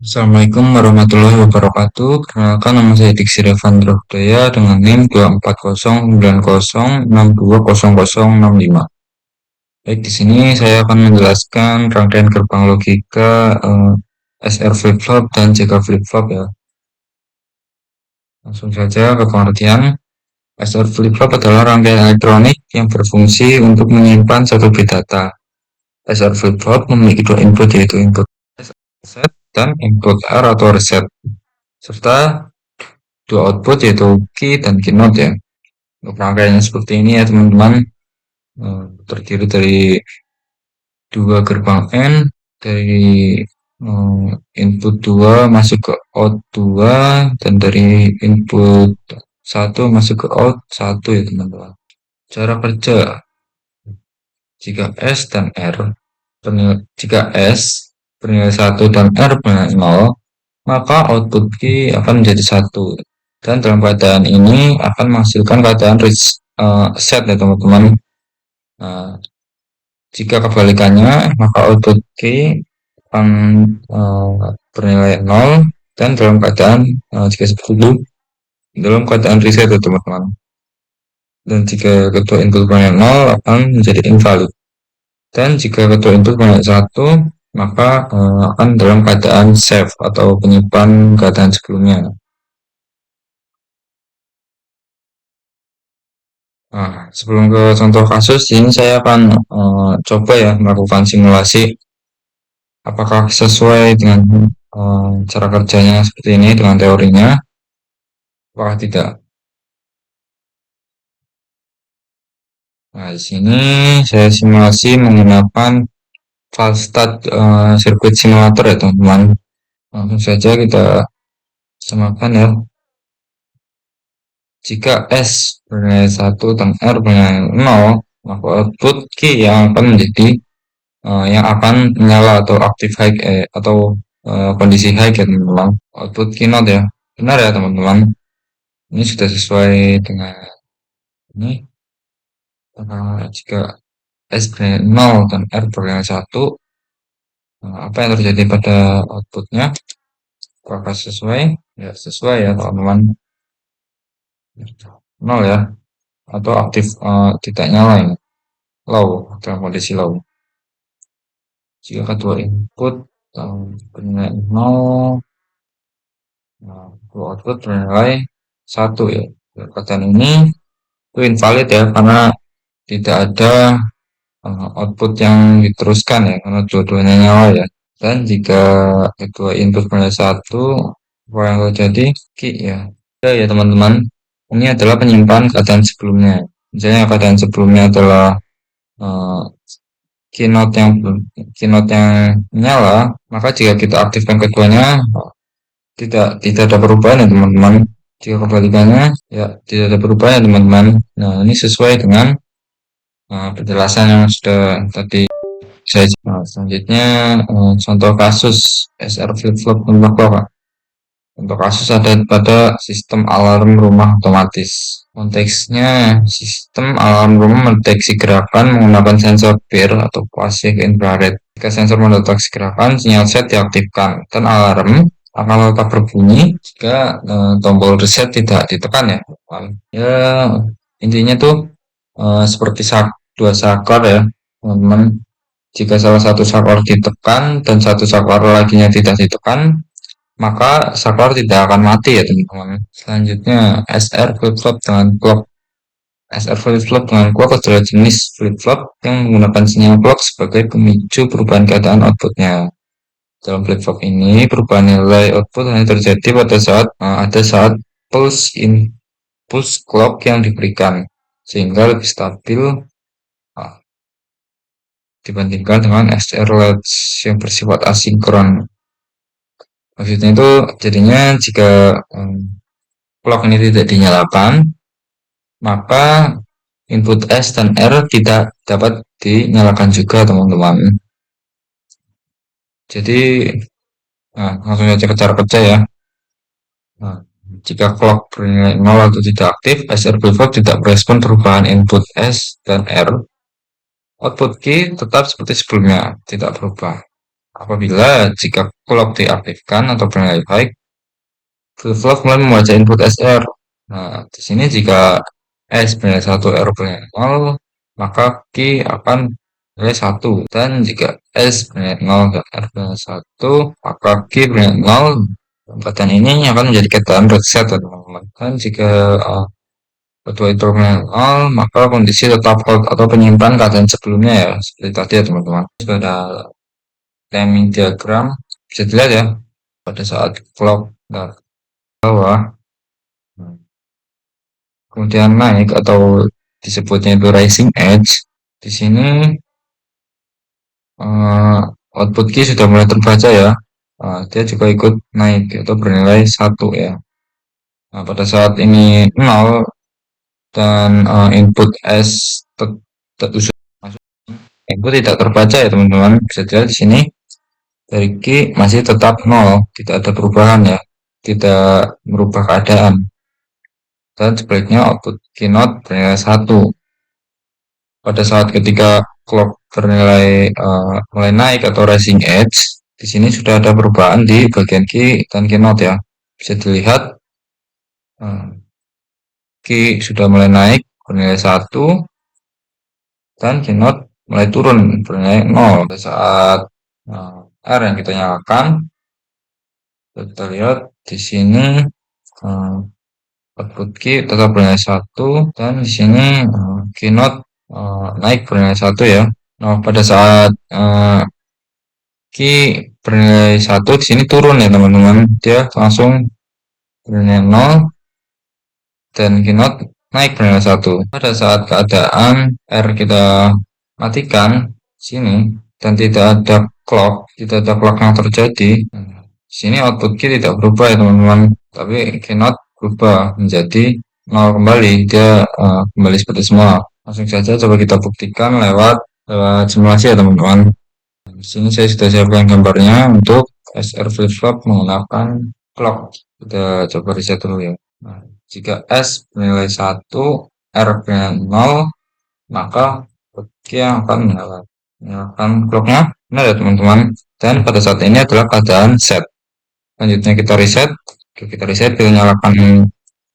Assalamualaikum warahmatullahi wabarakatuh. Perkenalkan nama saya Diksi Revandro Hudaya dengan NIM 240906065. Baik, di sini saya akan menjelaskan rangkaian gerbang logika SR flip-flop dan JK flip-flop ya. Langsung saja ke pengertian. SR flip-flop adalah rangkaian elektronik yang berfungsi untuk menyimpan satu bit data. SR flip-flop memiliki dua input yaitu input set dan input R atau reset, serta dua output yaitu key dan keynote ya. Untuk rangkaiannya seperti ini ya teman-teman, terdiri dari dua gerbang N, dari input 2 masuk ke out 2, dan dari input 1 masuk ke out 1 ya teman-teman. Cara kerja, jika S dan R jika S bernilai 1 dan R bernilai 0, maka output key akan menjadi 1. Dan dalam keadaan ini akan menghasilkan keadaan set ya teman-teman. Nah, jika kebalikannya, maka output key akan bernilai 0 dan dalam keadaan jika seperti itu dalam keadaan reset ya teman-teman. Dan jika kedua input bernilai 0 akan menjadi invalid. Dan jika kedua input bernilai 1, maka akan dalam keadaan save atau penyimpan keadaan sebelumnya. Nah, sebelum ke contoh kasus, ini saya akan coba ya melakukan simulasi apakah sesuai dengan cara kerjanya seperti ini dengan teorinya, apakah tidak. Nah, di sini saya simulasi menggunakan Falstad sirkuit simulator ya teman-teman. Langsung saja kita samakan ya. Jika S bernilai 1 dan R bernilai 0, maka output key yang akan menjadi yang akan menyala atau aktif high atau kondisi high ya teman-teman. Output keynote ya. Benar ya teman-teman. Ini sudah sesuai dengan ini. Jika S bernilai 0 dan R bernilai 1, apa yang terjadi pada outputnya? Apakah sesuai? Ya sesuai ya teman-teman. 0 ya. Atau aktif tidak nyala ini. Low, dalam kondisi low. Jika kedua input bernilai 0, output bernilai 1 ya. Keadaan ini itu invalid ya, karena tidak ada output yang diteruskan ya, karena dua-duanya nyala ya. Dan jika kedua input bernilai 1, apa yang terjadi? Key ya. Ya teman-teman, ini adalah penyimpan keadaan sebelumnya. Misalnya keadaan sebelumnya adalah uh, keynote yang menyala, maka jika kita aktifkan keduanya tidak ada perubahan ya teman-teman. Jika kebalikannya ya tidak ada perubahan ya teman-teman. Nah, ini sesuai dengan penjelasan yang sudah tadi saya. Selanjutnya contoh kasus SR flip-flop tembak Pak. Contoh kasus ada pada sistem alarm rumah otomatis. Konteksnya, sistem alarm rumah mendeteksi gerakan menggunakan sensor BIR atau passive infrared. Jika sensor mendeteksi gerakan, sinyal set diaktifkan dan alarm akan tetap berbunyi jika tombol reset tidak ditekan ya. Ya, intinya tuh seperti dua saklar ya, teman-teman. Jika salah satu saklar ditekan dan satu saklar laginya tidak ditekan, maka saklar tidak akan mati ya teman-teman. Selanjutnya SR flip-flop dengan clock. SR flip-flop dengan clock adalah jenis flip-flop yang menggunakan sinyal clock sebagai pemicu perubahan keadaan outputnya. Dalam flip-flop ini, perubahan nilai output hanya terjadi pada saat pulse clock yang diberikan, sehingga lebih stabil dibandingkan dengan SR latch yang bersifat asinkron. Maksudnya itu jadinya jika clock ini tidak dinyalakan, maka input S dan R tidak dapat dinyalakan juga teman-teman. Jadi langsung saja ke cara kerja ya. Nah, jika clock bernilai 0 atau tidak aktif, SR flip-flop tidak merespon perubahan input S dan R. Output key tetap seperti sebelumnya, tidak berubah. Apabila jika clock diaktifkan atau bernilai baik, flip-flop mulai membaca input SR. Nah, di sini jika S bernilai 1, R bernilai 0, maka key akan bernilai 1. Dan jika S bernilai 0 dan R bernilai 1, maka key bernilai 0. Tempatan ini akan menjadi keadaan reset ya teman-teman. Dan jika kedua itu bernilai 0, maka kondisi tetap hold atau penyimpan keadaan sebelumnya ya. Seperti tadi ya teman-teman. Sudah ada timing diagram. Bisa dilihat ya. Pada saat clock dari bawah, kemudian naik atau disebutnya itu rising edge. Di sini output key sudah mulai terbaca ya. Dia juga ikut naik atau bernilai 1 ya. Nah, pada saat ini 0 dan input S input tidak terbaca ya teman-teman. Bisa dilihat di sini dari key masih tetap 0, tidak ada perubahan ya. Tidak merubah keadaan. Dan sebaliknya output keynote bernilai 1. Pada saat ketika clock bernilai mulai naik atau rising edge, di sini sudah ada perubahan di bagian key dan keynote ya. Bisa dilihat key sudah mulai naik bernilai 1 dan keynote mulai turun bernilai 0. Pada saat R yang kita nyalakan, kita lihat di sini output key tetap bernilai 1 dan di sini keynote naik bernilai 1 ya. Nah, pada saat key bernilai 1 di sini turun ya teman-teman. Dia langsung bernilai 0 dan keynote naik bernilai 1. Pada saat keadaan R kita matikan sini dan tidak ada clock yang terjadi. Di sini output key tidak berubah ya teman-teman, tapi keynote berubah menjadi 0 kembali. Dia kembali seperti semula. Langsung saja coba kita buktikan lewat simulasi ya teman-teman. Di sini saya sudah siapkan gambarnya untuk SR flip-flop menggunakan clock. Kita coba reset dulu ya. Nah, jika S bernilai 1, R bernilai 0, maka key akan menyalakan clocknya. Benar ya teman-teman. Dan pada saat ini adalah keadaan set. Selanjutnya kita reset. Kita nyalakan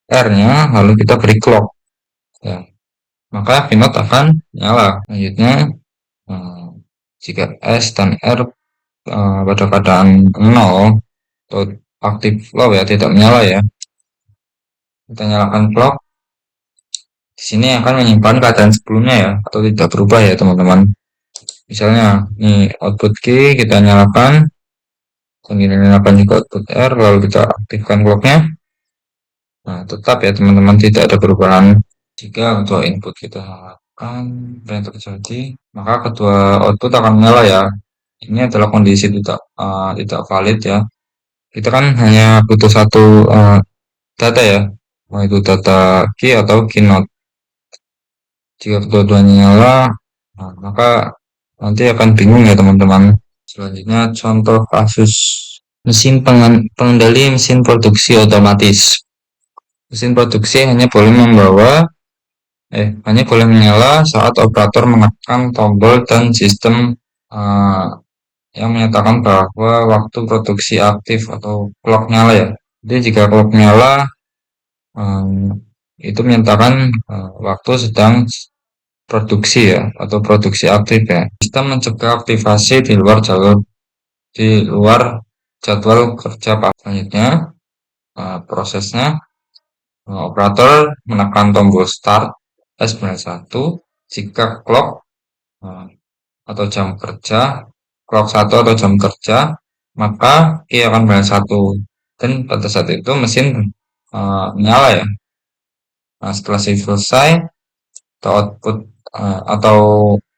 R-nya, lalu kita beri clock. Ya. Maka keynote akan nyala. Selanjutnya jika S dan R pada keadaan 0 atau aktif low ya, tidak menyala ya, kita nyalakan clock. Di sini akan menyimpan keadaan sebelumnya ya, atau tidak berubah ya teman-teman. Misalnya ini output key kita nyalakan, dan kita nyalakan juga output R, lalu kita aktifkan clocknya. Nah, tetap ya teman-teman, tidak ada perubahan. Jika untuk input kita nyalakan, yang terjadi, maka kedua output akan menyala ya. Ini adalah kondisi tidak valid ya. Kita kan hanya butuh satu data ya, mau itu data key atau keynote. Jika kedua-duanya nyala, nah, maka nanti akan bingung ya teman-teman. Selanjutnya contoh kasus mesin pengendali mesin produksi otomatis. Mesin produksi hanya boleh menyala saat operator menekan tombol dan sistem yang menyatakan bahwa waktu produksi aktif atau clock nyala ya. Jadi jika clock nyala, itu menyatakan waktu sedang produksi ya, atau produksi aktif ya. Sistem mencegah aktivasi di luar jadwal kerja. Selanjutnya prosesnya, operator menekan tombol start S bernilai 1 jika clock atau jam kerja, clock 1 atau jam kerja, maka key akan bernilai 1 dan pada saat itu mesin menyala ya. Nah, setelah selesai atau output atau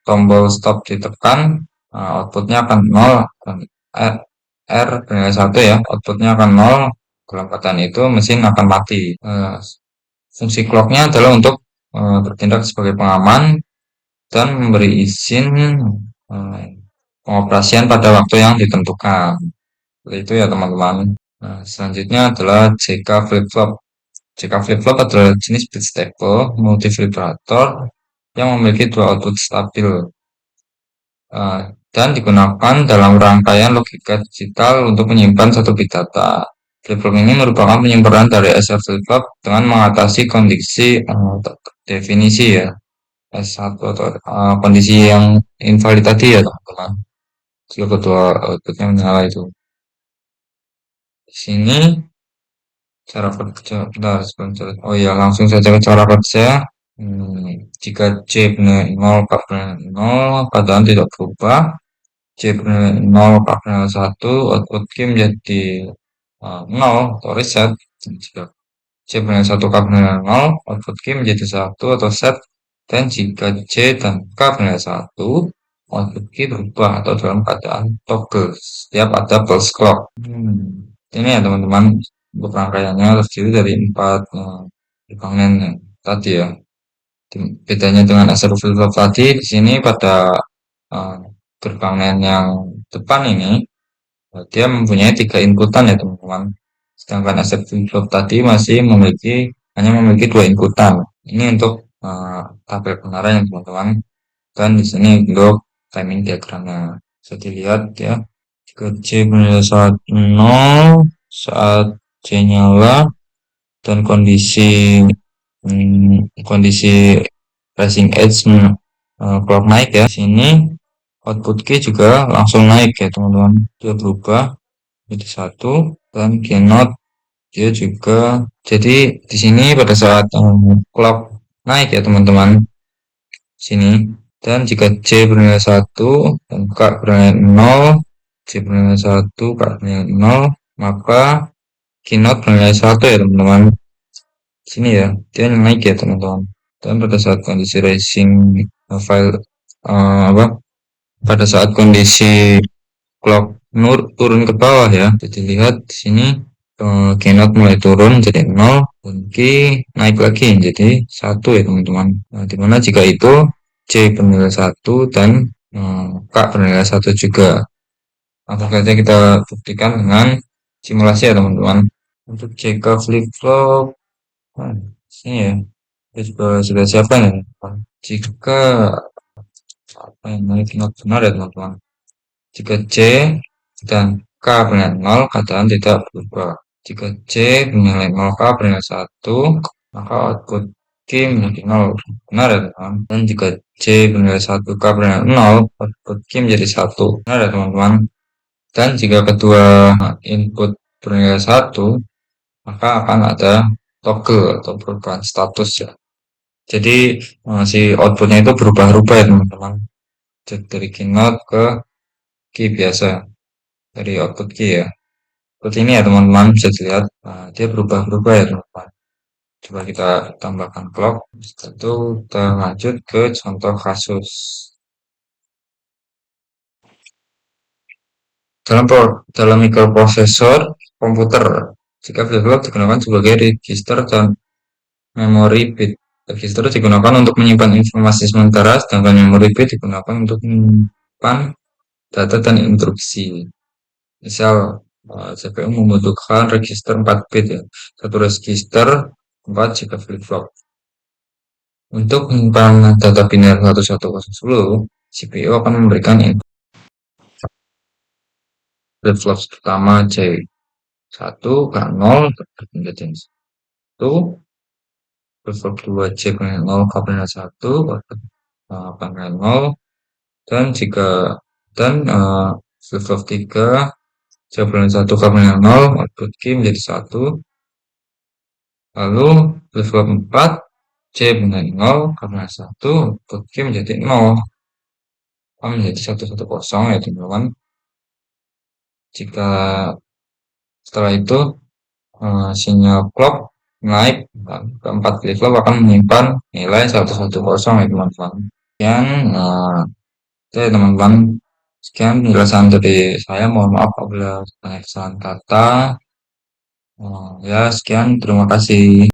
tombol stop ditekan, outputnya akan 0 dan R bernilai 1 ya, outputnya akan 0. Dalam keadaan itu mesin akan mati. Fungsi clocknya adalah untuk bertindak sebagai pengaman dan memberi izin pengoperasian pada waktu yang ditentukan. Seperti itu ya teman-teman. Nah, selanjutnya adalah JK flip-flop. JK flip-flop adalah jenis bit stable multi vibrator yang memiliki dua output stabil. dan digunakan dalam rangkaian logika digital untuk menyimpan satu bit data. Flip-flop ini merupakan penyimpanan dari SR flip-flop dengan mengatasi kondisi definisi ya S1 atau kondisi yang invalid tadi ya teman-teman. Jika kedua outputnya menyala itu. Di sini cara kerja, bentar, sebentar. Oh ya, langsung saja ke cara kerja. Jika C benar 0, K benar 0, keadaan tidak berubah. C benar 0, K benar 1, output Q menjadi 0 atau reset. Jika C benar 1, K benar 0, output Q menjadi 1 atau set. Dan jika C dan K benar 1, output Q berubah atau dalam keadaan toggle setiap ada pulse clock. Ini ya teman-teman, untuk rangkaiannya terdiri dari 4 komponen tadi ya. Bedanya dengan asal flip-flop tadi, di sini pada gerbang NAND yang depan ini, dia mempunyai 3 inputan ya teman-teman. Sedangkan asal flip-flop tadi hanya memiliki 2 inputan. Ini untuk tabel kebenaran ya teman-teman. Dan di sini untuk timing diagramnya. Bisa dilihat ya. Jika C benar saat 0, saat C nyala, dan kondisi rising edge clock naik ya. Di sini output key juga langsung naik ya teman-teman. Dia berubah jadi 1 dan keynote dia juga. Jadi di sini pada saat clock naik ya teman-teman. Sini. Dan jika C bernilai 1 dan K bernilai 0, C bernilai 1, K bernilai 0, maka keynote bernilai 1 ya teman-teman. Sini ya, dia naik ya teman-teman. Dan pada saat kondisi racing file apa? Pada saat kondisi clock turun ke bawah ya. Jadi lihat di sini keynote mulai turun jadi 0 dan key naik lagi jadi 1 ya teman-teman. Nah, dimana jika itu C bernilai 1 dan K bernilai 1 juga. Langsung saja kita buktikan dengan simulasi ya teman-teman. Untuk CK flip-flop, sini ya, kita juga sudah siapkan ya. Jika apa yang benar ya teman-teman. Jika C dan K bernilai 0, keadaan tidak berubah. Jika C bernilai 0, K bernilai 1, maka output Q menjadi 0. Benar ya teman-teman. Dan jika C bernilai 1, K bernilai 0, output Q menjadi 1. Benar ya teman-teman. Dan jika kedua input bernilai 1, maka akan ada toggle atau perubahan status ya. Jadi si outputnya itu berubah-ubah ya teman-teman. Jadi dari keynote ke key biasa, dari output key ya. Seperti ini ya teman-teman, bisa dilihat dia berubah-ubah ya teman-teman. Coba kita tambahkan clock. Setelah itu kita lanjut ke contoh kasus. Dalam mikroprosesor komputer, jika flip-flop digunakan sebagai register dan memori bit. Register digunakan untuk menyimpan informasi sementara, sedangkan memori bit digunakan untuk menyimpan data dan instruksi. Misal CPU membutuhkan register 4 bit ya. Satu register 4 jika flip-flop. Untuk menyimpan data biner 1110, CPU akan memberikan input flip-flop pertama C1 K 0 menjadi 1, flip-flop 2 C bernilai 0 K bernilai 1, K bernilai 0, dan flip-flop 3 C bernilai 1 K bernilai 0, output Q menjadi 1. Lalu flip-flop 4 C bernilai 0 karena 1, output Q menjadi 0. Menjadi 110 ya teman-teman. Jika setelah itu sinyal clock naik, keempat flip-flop akan menyimpan nilai 110 ya teman-teman. Sekian ya teman-teman, sekian penjelasan dari saya. Mohon maaf apabila banyak kesalahan kata. Ya sekian, terima kasih.